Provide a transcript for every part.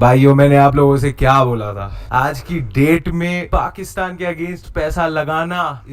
भाइयों मैंने आप लोगों से क्या बोला था, आज की डेट में पाकिस्तान के अगेंस्ट पैसा लगाना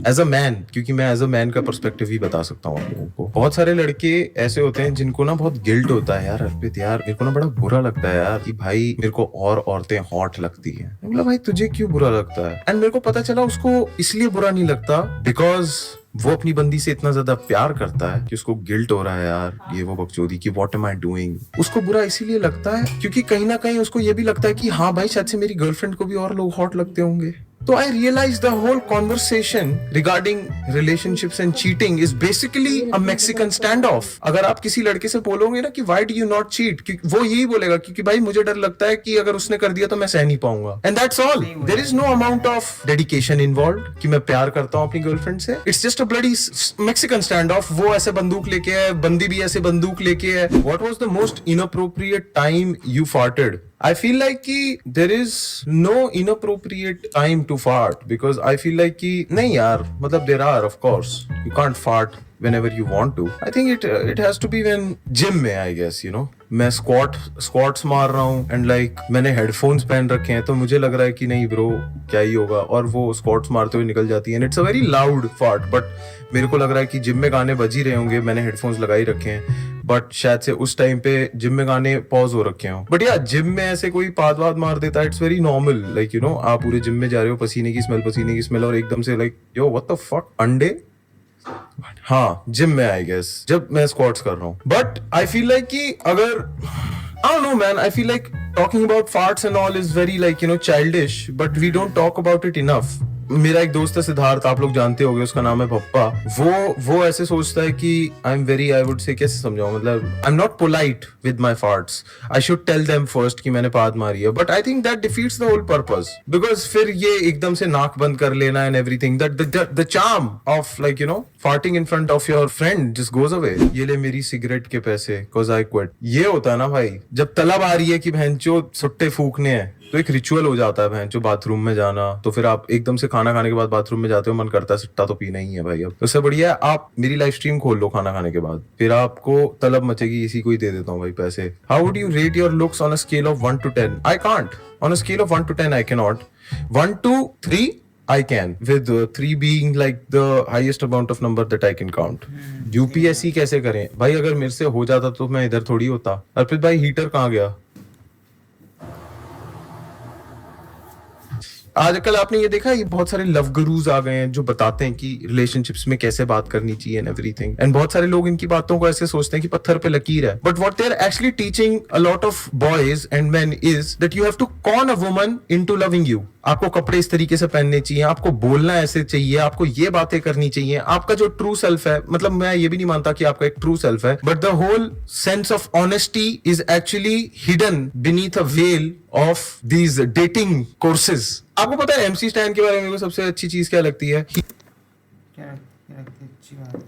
एज अ मैन, क्योंकि मैं एज अ मैन का पर्सपेक्टिव ही बता सकता हूँ आप लोगों को। बहुत सारे लड़के ऐसे होते हैं जिनको ना बहुत गिल्ट होता है, यार अर्पित यार मेरे को ना बड़ा बुरा लगता है यार कि भाई मेरे को और औरतें हॉट लगती हैं। मैं बोला भाई तुझे क्यों बुरा लगता है? एंड मेरे को पता चला उसको इसलिए बुरा नहीं लगता बिकॉज वो अपनी बंदी से इतना ज्यादा प्यार करता है कि उसको गिल्ट हो रहा है यार ये वो बकचोदी की व्हाट एम आई डूइंग। उसको बुरा इसीलिए लगता है क्योंकि कहीं ना कहीं उसको ये भी लगता है कि हाँ भाई शायद से मेरी गर्लफ्रेंड को भी और लोग हॉट लगते होंगे। तो I realized the whole conversation regarding relationships and cheating is basically a Mexican standoff. अगर आप किसी लड़के से बोलोगे ना कि why do you not cheat, वो यही बोलेगा क्योंकि भाई मुझे डर लगता है कि अगर उसने कर दिया तो मैं सह नहीं पाऊंगा। And that's all. There is no amount of dedication involved कि मैं प्यार करता हूँ अपनी गर्लफ्रेंड से। It's just a bloody Mexican standoff. वो ऐसे बंदूक लेके है, बंदी भी ऐसे बंदूक लेके है। What was the most inappropriate time you farted? I feel like कि there is no inappropriate time to fart because I feel like कि नहीं यार मतलब there are of course you can't fart whenever you want to. I think it has to be when gym में I guess you know मैं squats मार रहा हूँ and like मैंने हेडफोन्स पहन रखे हैं तो मुझे लग रहा है कि नहीं ब्रो क्या ही होगा और वो स्क्वाट्स मारते हुए निकल जाती है। It's a very loud fart but मेरे को लग रहा है कि जिम में गाने बज ही रहे होंगे, मैंने हेडफोन्स लगा ही रखे हैं बट शायद से उस टाइम पे जिम में गाने पॉज हो रखे हो। बट यार जिम में ऐसे कोई पाद वाद मार देता है, it's very normal like you no आप पूरे जिम में जा रहे हो, पसीने की स्मेल और एकदम से like yo what the fuck अंडे। हाँ जिम में आई गेस जब मैं स्क्वाट्स कर रहा हूँ बट आई फील लाइक कि अगर I don't know man, I feel like talking about farts and all is very like you know childish but we don't talk about it enough. मेरा एक दोस्त है सिद्धार्थ, आप लोग जानते होंगे, उसका नाम है पप्पा। वो ऐसे सोचता है कि I am very I would say कैसे समझाऊं मतलब I am not polite with my farts, I should tell them first कि मैंने पाद मारी है but I think that defeats the whole purpose because फिर ये एकदम से नाक बंद कर लेना and everything that the charm of like you know farting in front of your friend just goes away. ये ले मेरी सिगरेट के पैसे cause I quit. ये होता है ना भाई जब तलब आ रही है कि बहनचो सुट्टे फूकने हैं तो एक रिचुअल हो जाता है बहनचो बाथरूम में जाना, तो फिर आप एकदम से खाना खाने के बाद बाथरूम में जाते हो, मन करता है सट्टा तो पीना ही है भाई। अब उससे बढ़िया है आप मेरी लाइव स्ट्रीम खोल लो खाना खाने के बाद, फिर आपको तलब मचेगी इसी को ही दे देता हूँ भाई पैसे। How would you rate your looks on a scale of 1 to 10? I can't. On a scale of 1 to 10 I cannot. 1 to 3 I can, with 3 being like the highest amount of number that I can count. UPSC कैसे करें भाई? अगर मेरे से हो जाता तो मैं इधर थोड़ी होता। अर्पित भाई हीटर कहाँ गया? आजकल आपने ये देखा ये बहुत सारे लव गुरुज आ गए हैं जो बताते हैं कि रिलेशनशिप्स में कैसे बात करनी चाहिए एंड एवरीथिंग, एंड बहुत सारे लोग इनकी बातों को ऐसे सोचते हैं कि पत्थर पे लकीर है, but what they are actually teaching a lot of boys and men is that you have to con a woman into loving you. आपको कपड़े इस तरीके से पहनने चाहिए, आपको बोलना ऐसे चाहिए, आपको ये बातें करनी चाहिए, आपका जो ट्रू सेल्फ है, मतलब मैं ये भी नहीं मानता कि आपका एक ट्रू सेल्फ है, but the whole sense of honesty is actually hidden beneath a veil of these dating courses. आपको पता है एमसी स्टैन के बारे में मेरे को सबसे अच्छी चीज क्या लगती है? क्या लगती है अच्छी बात?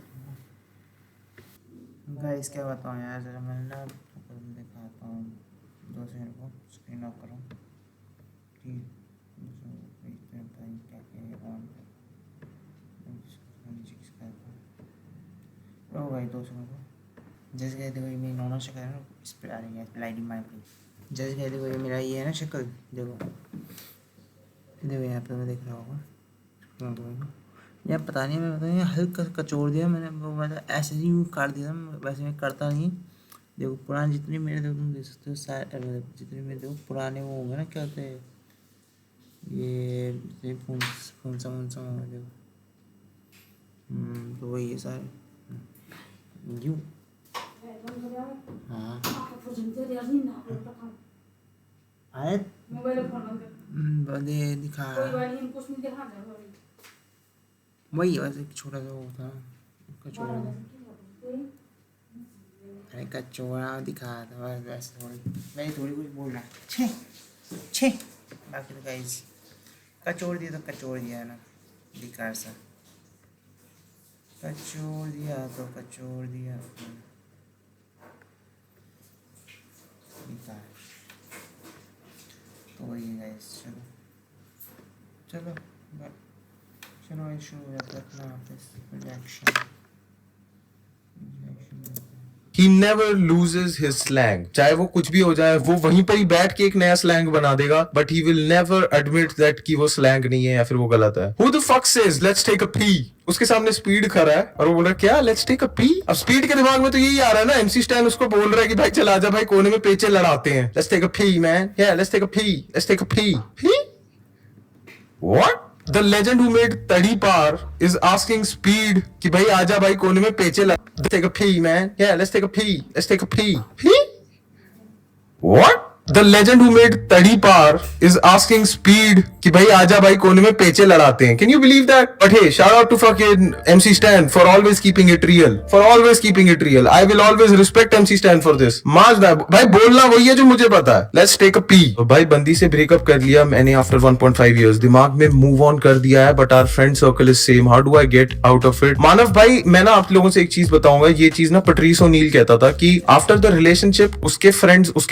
गाइस क्या बताऊँ यार, जरा मैंने ना दिखाता हूँ 2 सेकंड को, स्क्रीन ऑफ करो ठीक ओ भाई 2 सेकंड को। जैसे कहते हुए मेरी नॉर्मल शक्ल है ना, इस पर आ रही है लाइटिंग माइक पे। जैसे कहते हुए मेरा ये है ना शक्ल, देखो यहाँ पे मैं देख रहा होगा यार, पता नहीं मैं बताऊँ हल्का कचोड़ दिया मैंने, वो मतलब ऐसे ही काट दिया, वैसे मैं करता नहीं। देखो पुराने जितने मेरे, देखो तुम देख सकते हो सारे जितने मेरे देखो पुराने वो होंगे ना, क्या होते हैं ये फुंसा होगा देखो, तो वही है सारे यूँ। हाँ आए बंदे दिखा वही वैसे एक छोटा सा वो था कचौड़ा, अरे कचौड़ा दिखा था वैसे मैं थोड़ी कुछ बोल रहा छे छे, बाकी तो गाइस कचौड़ दिया तो कचौड़ दिया है ना, बेकार सा कचौड़ दिया तो कचौड़ दिया बेकार। तो वही है गाइस, चलो चलो चलो शुरू हो जाता है अपना reaction. He never loses his slang. चाहे वो कुछ भी हो जाए, वो वहीं पर ही बैठ के एक नया slang बना देगा, but he will never admit that कि वो slang नहीं है या फिर वो गलत है. Who the fuck says let's take a pee? उसके सामने स्पीड खड़ा है और वो बोल रहा है क्या लेट्स टेक अ पी. अब स्पीड के दिमाग में तो यही आ रहा है ना, MC स्टैन उसको बोल रहा है कि भाई चला जा भाई, कोने में पेचे लड़ाते हैं. Let's take a pee man, या let's take a pee, let's take a pee. Pee? What? The legend who made Tadi Par is asking Speed कि भाई आजा भाई कोने में पेचे लगा. Let's take a pee man. Yeah, let's take a pee. Let's take a pee. Pee? What? The legend who made Tadi Par is asking Speed कि भाई आजा भाई कोने में पेचे लड़ाते हैं. Can you believe that? But hey, shout out to fucking MC Stan for always keeping it real. For always keeping it real. I will always respect MC Stan for this. माज ना भाई, बोलना वही है जो मुझे पता है. Let's take a pee. तो भाई बंदी से ब्रेकअप कर लिया मैंने after 1.5 years. दिमाग में move on कर दिया है, but our friend circle is same. How do I get out of it? मानव भाई, मैं ना आप लोगों से एक चीज बताऊंगा. ये चीज ना पैट्रिस ओनील कहता था कि after the relationship उसके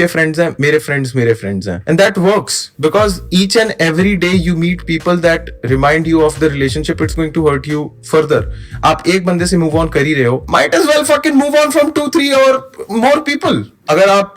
friends हैं, मेरे friends हैं. And that works because each and every day you meet people that remind you of the relationship. It's going to hurt you further. आप एक बंदे से move on कर ही रहे हो, might as well fucking move on from 2-3 or more people. अगर आप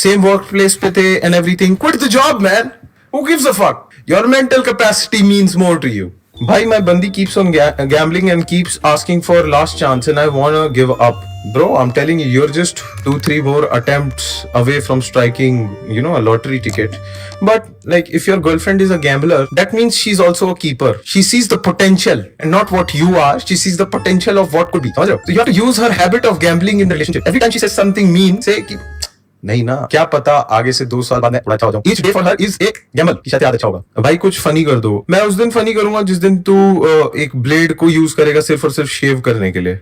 same workplace पे थे and everything, quit the job man. Who gives a fuck? Your mental capacity means more to you. भाई my bandi keeps on gambling and keeps asking for last chance and I wanna give up. Bro, I'm telling you, you're just 2-3 more attempts away from striking, you know, a lottery ticket. But like, if your girlfriend is a gambler, that means she's also a keeper. She sees the potential and not what you are. She sees the potential of what could be. So you have to use her habit of gambling in the relationship. Every time she says something mean, say कि नहीं ना, क्या पता आगे से 2 साल बाद मैं थोड़ा अच्छा हो जाऊं. Each day for her is एक गैम्बल कि शायद याद अच्छा होगा. भाई कुछ फनी कर दो. मैं उस दिन फनी करूंगा जिस दिन तू एक ब्लेड को यूज करेगा सिर्फ और सिर्फ शेव करने के लिए.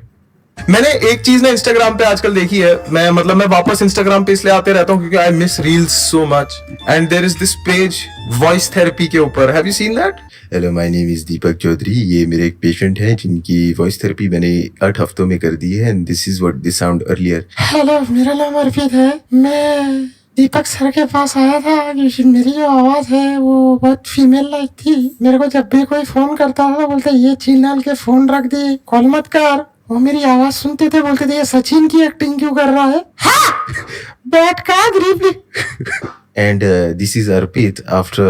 मैंने एक चीज ना इंस्टाग्राम पे आजकल देखी है. मैं वापस इंस्टाग्राम पे इसलिए आते रहता हूँ क्योंकि I miss reels so much. And there is this page voice therapy के ऊपर. Have you seen that? Hello, my name is Deepak Chaudhary. ये मेरे एक पेशेंट हैं जिनकी वॉइस थेरेपी मैंने 8 हफ्तों में कर दी है. And this is what this sound earlier. Hello, मेरा नाम अर्पित है. मैं दीपक सर के पास आया था क्योंकि मेरी जो आवाज है वो बहुत फीमेल लाइक थी. मेरे को जब भी कोई फोन करता था बोलते ये चील डाल के फोन रख दे, कॉल मत कर. वो मेरी आवाज सुनते थे, बोलते थे ये सचिन की एक्टिंग क्यों कर रहा है. बैठ का गरीबली. And this is Arpit after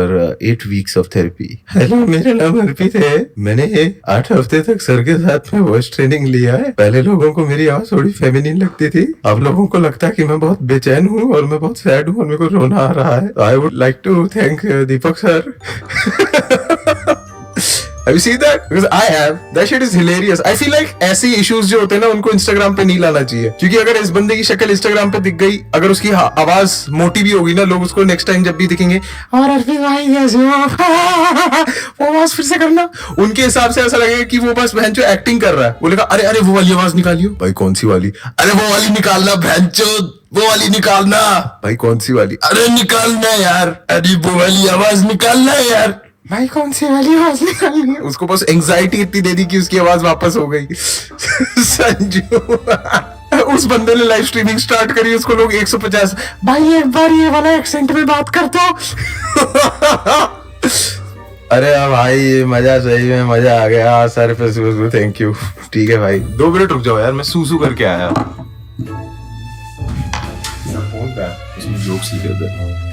8 weeks of therapy. Hello, मेरा नाम अर्पित है. मैंने 8 हफ्ते तक सर के साथ में वॉइस ट्रेनिंग लिया है. पहले लोगों को मेरी आवाज थोड़ी फेमिनिन लगती थी. अब लोगों को लगता है कि मैं बहुत बेचैन हूँ और मैं बहुत सैड हूँ और मेरे को रोना आ रहा है. I would like to thank Deepak sir. Have you seen that? Because I have. That shit is hilarious. I feel like ऐसे issues जो होते हैं ना उनको Instagram पे नहीं लाना चाहिए. क्योंकि अगर इस बंदे की शक्ल Instagram पे दिख गई, अगर उसकी आवाज मोटी भी होगी ना, लोग उसको नेक्स्ट टाइम जब भी दिखेंगे, और अर्पित भाई कैसे हो, वो आवाज फिर से करना. उनके हिसाब से ऐसा लगेगा कि वो बस बहन जो एक्टिंग कर रहा है. बोलेगा अरे अरे वो वाली आवाज निकालियो. भाई कौन सी वाली? अरे वो वाली निकालना बहनचोद, वो वाली निकालना. भाई कौन सी वाली? अरे निकालना यार. अरे वो वाली आवाज निकालना यार. भाई कौन सी वाली आवाज निकालनी है? उसको बस एंजाइटी इतनी दे दी कि उसकी आवाज वापस हो गई. संजू. उस बंदे ने लाइव स्ट्रीमिंग स्टार्ट करी, उसको लोग 150. भाई एक बार ये वाला एक्सेंट में बात करता. अरे भाई मजा, सही में मजा आ गया. सर पे थैंक यू. ठीक है भाई, 2 मिनट रुक जाओ यार, मैं सूसू करके आया. फोन पे इसमें जोक्स लिखे थे.